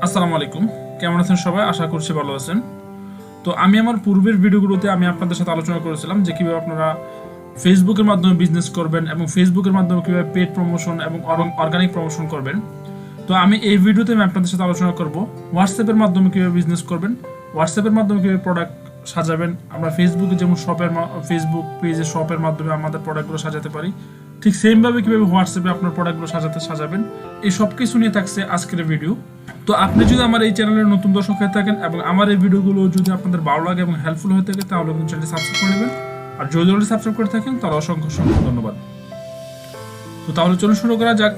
আসসালামু আলাইকুম, কেমন আছেন সবাই? আশা করছি ভালো আছেন। তো আমি আমার পূর্বের ভিডিওগুলোতে আমি আপনাদের সাথে আলোচনা করেছিলাম যে কিভাবে আপনারা ফেসবুকের মাধ্যমে বিজনেস করবেন এবং ফেসবুকের মাধ্যমে কিভাবে পেড প্রমোশন এবং অর্গানিক প্রমোশন করবেন। তো আমি এই ভিডিওতে আমি আপনাদের সাথে আলোচনা করব হোয়াটসঅ্যাপের মাধ্যমে কিভাবে বিজনেস করবেন, হোয়াটসঅ্যাপের মাধ্যমে কিভাবে প্রোডাক্ট সাজাবেন। আমরা ফেসবুকে যেমন ফেসবুক পেজে শপের মাধ্যমে আমাদের প্রোডাক্টগুলো সাজাতে পারি, ঠিক সেমভাবে কিভাবে হোয়াটসঅ্যাপে আপনার প্রোডাক্টগুলো সাজাবেন। এই সব কিছু নিয়ে থাকছে আজকের ভিডিও। তো আপনি যদি আমার এই চ্যানেলের নতুন দর্শক হয়ে থাকেন এবং আমার এই ভিডিওগুলো যদি আপনাদের ভালো লাগে এবং হেল্পফুল হয়ে থাকে, তাহলে কিন্তু চ্যানেলটি সাবস্ক্রাইব করে নেবেন। আর যদি অলরেডি সাবস্ক্রাইব করে থাকেন তাহলে অসংখ্য অসংখ্য ধন্যবাদ। তো তাহলে চলুন শুরু করা যাক।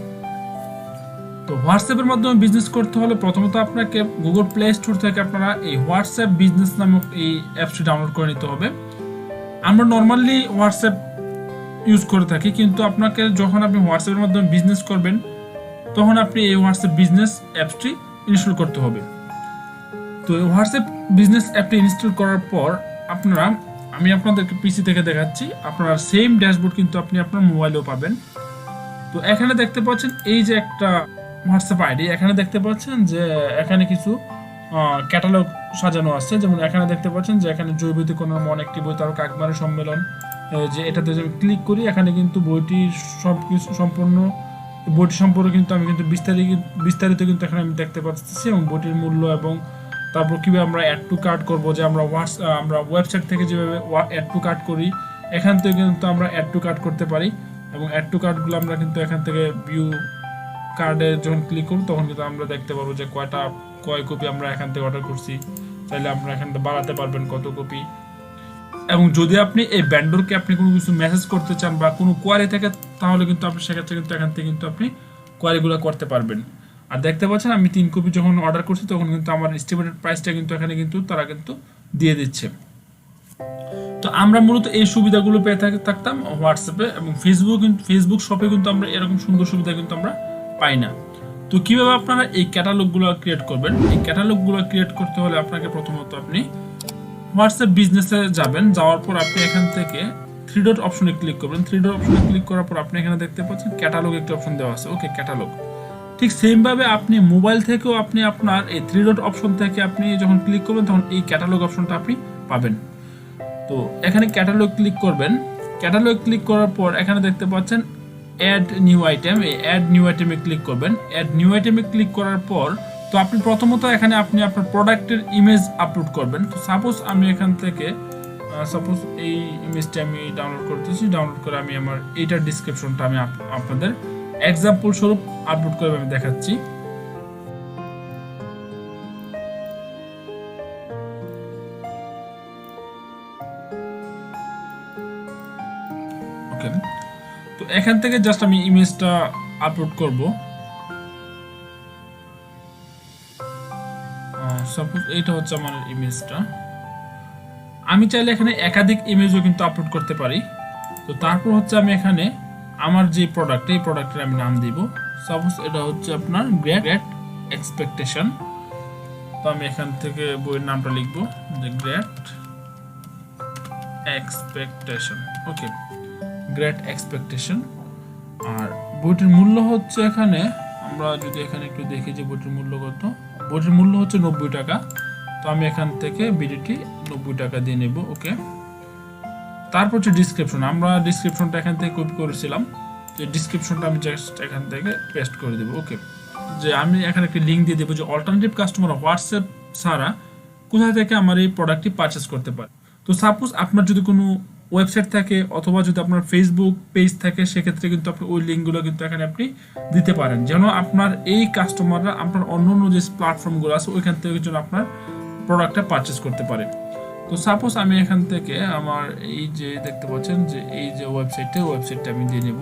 তো হোয়াটসঅ্যাপের মাধ্যমে বিজনেস করতে হলে প্রথমত আপনাকে গুগল প্লে স্টোর থেকে আপনারা এই হোয়াটসঅ্যাপ বিজনেস নামক এই অ্যাপসটি ডাউনলোড করে নিতে হবে। আমরা নর্মালি হোয়াটসঅ্যাপ ইউজ করে থাকি, কিন্তু আপনাকে যখন আপনি হোয়াটসঅ্যাপের মাধ্যমে বিজনেস করবেন তখন আপনি এই হোয়াটসঅ্যাপ বিজনেস অ্যাপসটি ইনস্টল করতে হবে। তো হোয়াটসঅ্যাপ বিজনেস অ্যাপটি ইনস্টল করার পর আমি আপনাদেরকে পিসি থেকে দেখাচ্ছি, আপনারা সেম ড্যাশবোর্ড কিন্তু আপনি আপনার মোবাইলেও পাবেন। তো এখানে দেখতে পাচ্ছেন এই যে একটা হোয়াটসঅ্যাপ আইডি, এখানে দেখতে পাচ্ছেন যে এখানে কিছু ক্যাটালগ সাজানো আছে। যেমন এখানে দেখতে পাচ্ছেন যে এখানে জৈবিক কোনো মন একটি বই, তার কাকবারে সম্মেলন, যে এটাতে যদি ক্লিক করি এখানে কিন্তু বইটির সব কিছু সম্পূর্ণ বইটি সম্পর্কে কিন্তু আমি কিন্তু বিস্তারিত কিন্তু এখানে আমি দেখতে পাচ্ছি, এবং বইটির মূল্য এবং তারপর কিভাবে আমরা অ্যাড টু কার্ট করবো, যে আমরা ওয়েবসাইট থেকে যেভাবে অ্যাড টু কার্ট করি এখান থেকে কিন্তু আমরা অ্যাড টু কার্ট করতে পারি। এবং অ্যাড টু কার্টগুলো আমরা কিন্তু এখান থেকে ভিউ কার্ডে যখন ক্লিক করব তখন কিন্তু আমরা দেখতে পারবো যে কয় কপি আমরা এখান থেকে অর্ডার করছি। চাইলে আমরা এখান থেকে বাড়াতে পারবেন কত কপি। এবং যদি আপনি এই ভেন্ডরকে আপনি কোনো কিছু মেসেজ করতে চান বা কোনো কোয়ারি থাকে, তাহলে কিন্তু আপনি সেক্ষেত্রে কিন্তু এখান থেকে কিন্তু আপনি কোয়ারিগুলো করতে পারবেন। আর দেখতে পাচ্ছেন আমি 3 কপি যখন অর্ডার করছি তখন কিন্তু আমার এস্টিমেটেড প্রাইসটা কিন্তু এখানে কিন্তু তারা কিন্তু দিয়ে দিচ্ছে। তো আমরা মূলত এই সুবিধাগুলো পেয়ে থাকতাম হোয়াটসঅ্যাপে, এবং ফেসবুক শপে কিন্তু আমরা এরকম সুন্দর সুবিধা কিন্তু আমরা পাই না। তো কিভাবে আপনারা এই ক্যাটালগুলো ক্রিয়েট করবেন? এই ক্যাটালগুলো ক্রিয়েট করতে হলে আপনাকে প্রথমত আপনি হোয়াটসঅ্যাপ বিজনেসে যাবেন, যাওয়ার পর আপনি এখান থেকে 3 ডট অপশনে ক্লিক করবেন। 3 ডট অপশনে ক্লিক করার পর আপনি এখানে দেখতে পাচ্ছেন ক্যাটালগ একটি অপশন দেওয়া আছে। ওকে, ক্যাটালগ। ঠিক সেম ভাবে আপনি মোবাইল থেকেও আপনি আপনার এই 3 ডট অপশন থেকে আপনি যখন ক্লিক করবেন তখন এই ক্যাটালগ অপশনটা আপনি পাবেন। তো এখানে ক্যাটালগ ক্লিক করবেন। ক্যাটালগ ক্লিক করার পর এখানে দেখতে পাচ্ছেন অ্যাড নিউ আইটেম, এই অ্যাড নিউ আইটেমে ক্লিক করবেন। অ্যাড নিউ আইটেমে ক্লিক করার পর তো আপনি প্রথমত এখানে আপনি আপনার প্রোডাক্টের ইমেজ আপলোড করবেন। তো সাপোজ আমি এখান থেকে এই ইমেজটা আমি ডাউনলোড করতেছি, ডাউনলোড করে আমি আমার এইটার ডিসক্রিপশনটা আমি আপনাদের এক্সাম্পল স্বরূপ আপলোড করে আমি দেখাচ্ছি। ওকে, তো এখান থেকে জাস্ট আমি ইমেজটা আপলোড করব। সাপোজ এইটা হচ্ছে আমার ইমেজটা। আমি চাইলে এখানে একাধিক ইমেজও কিন্তু আপলোড করতে পারি। তো তারপর হচ্ছে আমি এখানে আমার যে প্রোডাক্ট, এই প্রোডাক্টের আমি নাম দিব। সাপোজ এটা হচ্ছে আপনার গ্রেট এক্সপেকটেশন। তো আমি এখান থেকে বইয়ের নামটা লিখবো যে গ্রেট এক্সপেকটেশন। ওকে, গ্রেট এক্সপেকটেশন। আর বইটির মূল্য হচ্ছে এখানে আমরা যদি এখানে একটু দেখি যে বইটির মূল্য কত। বইটির মূল্য হচ্ছে 90 টাকা। তো আমি এখান থেকে বিডিটি 90 টাকা দিয়ে নেব। ওকে, তারপর হচ্ছে ডিসক্রিপশন। আমরা ডিসক্রিপশনটা এখান থেকে কপি করেছিলাম, যে ডিসক্রিপশনটা আমি জাস্ট এখান থেকে পেস্ট করে দেবো। ওকে, যে আমি এখানে একটা লিঙ্ক দিয়ে দেবো যে অল্টারনেটিভ কাস্টমার হোয়াটসঅ্যাপ ছাড়া কোথা থেকে আমার এই প্রোডাক্টটি পারচেস করতে পারে। তো সাপোজ আপনার যদি কোনো ওয়েবসাইট থাকে অথবা যদি আপনার ফেসবুক পেজ থাকে, সেক্ষেত্রে কিন্তু আপনি ওই লিঙ্কগুলো কিন্তু এখানে আপনি দিতে পারেন, যেন আপনার এই কাস্টমাররা আপনার অন্য অন্য যে প্ল্যাটফর্মগুলো আছে ওইখান থেকে যেন আপনার প্রোডাক্টটা পারচেস করতে পারে। তো সাপোজ আমি এখান থেকে আমার এই যে দেখতে পাচ্ছেন যে এই যে ওয়েবসাইটটা আমি দিয়ে নেব।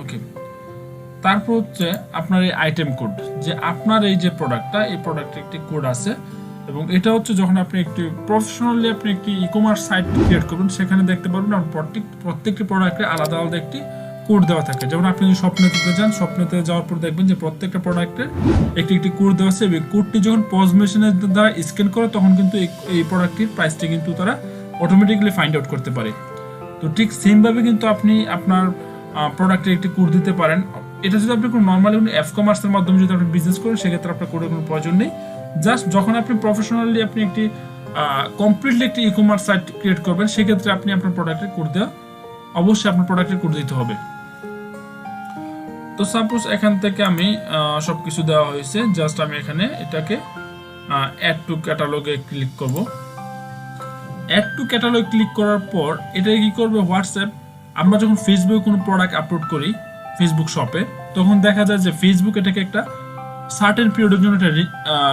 ওকে, তারপর হচ্ছে আপনার এই আইটেম কোড, যে আপনার এই যে প্রোডাক্টটা, এই প্রোডাক্টের একটি কোড আছে, এবং এটা হচ্ছে যখন আপনি একটি প্রফেশনালি আপনি একটি ই-কমার্স সাইট ক্রিয়েট করবেন সেখানে দেখতে পারবেন প্রত্যেকটি প্রোডাক্টের আলাদা আলাদা একটি কোড দেওয়া থাকে। যেমন আপনি যদি স্বপ্নেতে যান, স্বপ্নেতে যাওয়ার পর দেখবেন যে প্রত্যেকটা প্রোডাক্টের একটি কোড দেওয়া আছে, এবং কোডটি যখন পজ মেশিনের দ্বারা স্ক্যান করে তখন কিন্তু এই প্রোডাক্টটির প্রাইসটি কিন্তু তারা অটোমেটিক্যালি ফাইন্ড আউট করতে পারে। তো ঠিক সেমভাবে কিন্তু আপনি আপনার প্রোডাক্টের একটি কোড দিতে পারেন। এটা যদি আপনি কোনো নর্মালি কোনো অ্যাপ কমার্সের মাধ্যমে যদি আপনি বিজনেস করেন সেক্ষেত্রে আপনার কোডের কোনো প্রয়োজন নেই। জাস্ট যখন আপনি প্রফেশনালি আপনি একটি কমপ্লিটলি একটি ই কমার্স সাইট ক্রিয়েট করবেন সেক্ষেত্রে আপনি আপনার প্রোডাক্টের কোড দেওয়া অবশ্যই আপনার প্রোডাক্টের কোড দিতে হবে। তো সাপোজ এখান থেকে আমি সবকিছু দেওয়া হয়েছে, জাস্ট আমি এখানে এটাকে অ্যাড টু ক্যাটালগে ক্লিক করব। অ্যাড টু ক্যাটালগ ক্লিক করার পর এটা কি করবে হোয়াটসঅ্যাপ, আমরা যখন ফেসবুকে কোনো প্রোডাক্ট আপলোড করি ফেসবুক শপে তখন দেখা যায় যে ফেসবুক এটাকে একটা সার্টেন পিরিয়ডের জন্য এটা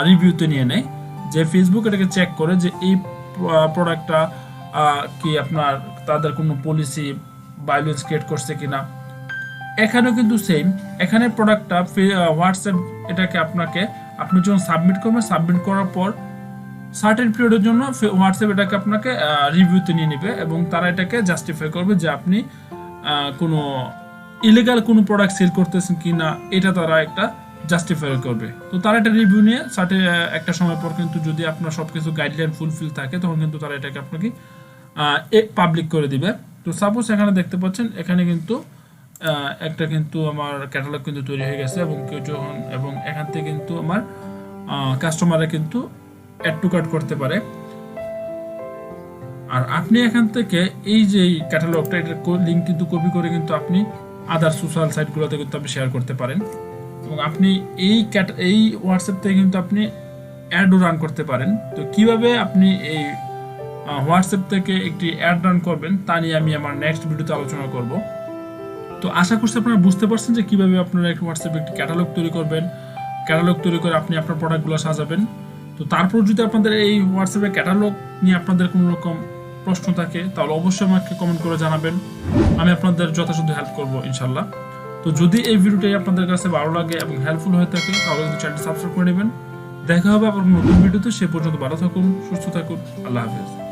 রিভিউতে নিয়ে নেয়, যে ফেসবুক এটাকে চেক করে যে এই প্রোডাক্টটা কি আপনার তাদের কোনো পলিসি ভায়োলেন্স ক্রিয়েট করছে কিনা। এখানেও কিন্তু সেম, এখানে প্রোডাক্টটা হোয়াটসঅ্যাপ এটাকে আপনি যখন সাবমিট করবেন, সাবমিট করার পর সার্টেন পিরিয়ডের জন্য হোয়াটসঅ্যাপ এটাকে আপনাকে রিভিউতে নিয়ে নেবে এবং তারা এটাকে জাস্টিফাই করবে যে আপনি কোনো ইলিগাল কোনো প্রোডাক্ট সেল করতেছেন কি না, এটা তারা একটা জাস্টিফাই করবে। তো তারা একটা রিভিউ নিয়ে একটা সময় পর কিন্তু যদি আপনার সব কিছু গাইডলাইন ফুলফিল থাকে তখন কিন্তু তারা এটাকে আপনাকে পাবলিক করে দিবে। তো সাপোজ এখানে দেখতে পাচ্ছেন এখানে কিন্তু একটা কিন্তু আমার ক্যাটালগ কিন্তু তৈরি হয়ে গেছে এবং এখান থেকে কিন্তু আমার কাস্টমাররা কিন্তু অ্যাড টু কার্ট করতে পারে। আর আপনি এখান থেকে এই যে ক্যাটালগটা এটার লিঙ্ক কিন্তু কপি করে কিন্তু আপনি আদার সোশ্যাল সাইটগুলোতে কিন্তু আপনি শেয়ার করতে পারেন এবং আপনি এই হোয়াটসঅ্যাপ থেকে কিন্তু আপনি অ্যাডও রান করতে পারেন। তো কিভাবে আপনি এই হোয়াটসঅ্যাপ থেকে একটি অ্যাড রান করবেন তা নিয়ে আমি আমার নেক্সট ভিডিওতে আলোচনা করব। তো আশা করছি আপনারা বুঝতে পারছেন যে কিভাবে আপনারা একটা হোয়াটসঅ্যাপে একটি ক্যাটালগ তৈরি করবেন, ক্যাটালগ তৈরি করে আপনি আপনার প্রোডাক্টগুলো সাজাবেন। তো তারপর যদি আপনাদের এই হোয়াটসঅ্যাপে ক্যাটালগ নিয়ে আপনাদের কোনো রকম প্রশ্ন থাকে তাহলে অবশ্যই আমাকে কমেন্ট করে জানাবেন, আমি আপনাদের যথাসাধ্য হেল্প করবো ইনশাল্লাহ। তো যদি এই ভিডিওটি আপনাদের কাছে ভালো লাগে এবং হেল্পফুল হয়ে থাকে তাহলে কিন্তু চ্যানেলটি সাবস্ক্রাইব করে নেবেন। দেখা হবে আবার নতুন ভিডিওতে, সে পর্যন্ত ভালো থাকুন, সুস্থ থাকুন, আল্লাহ হাফেজ।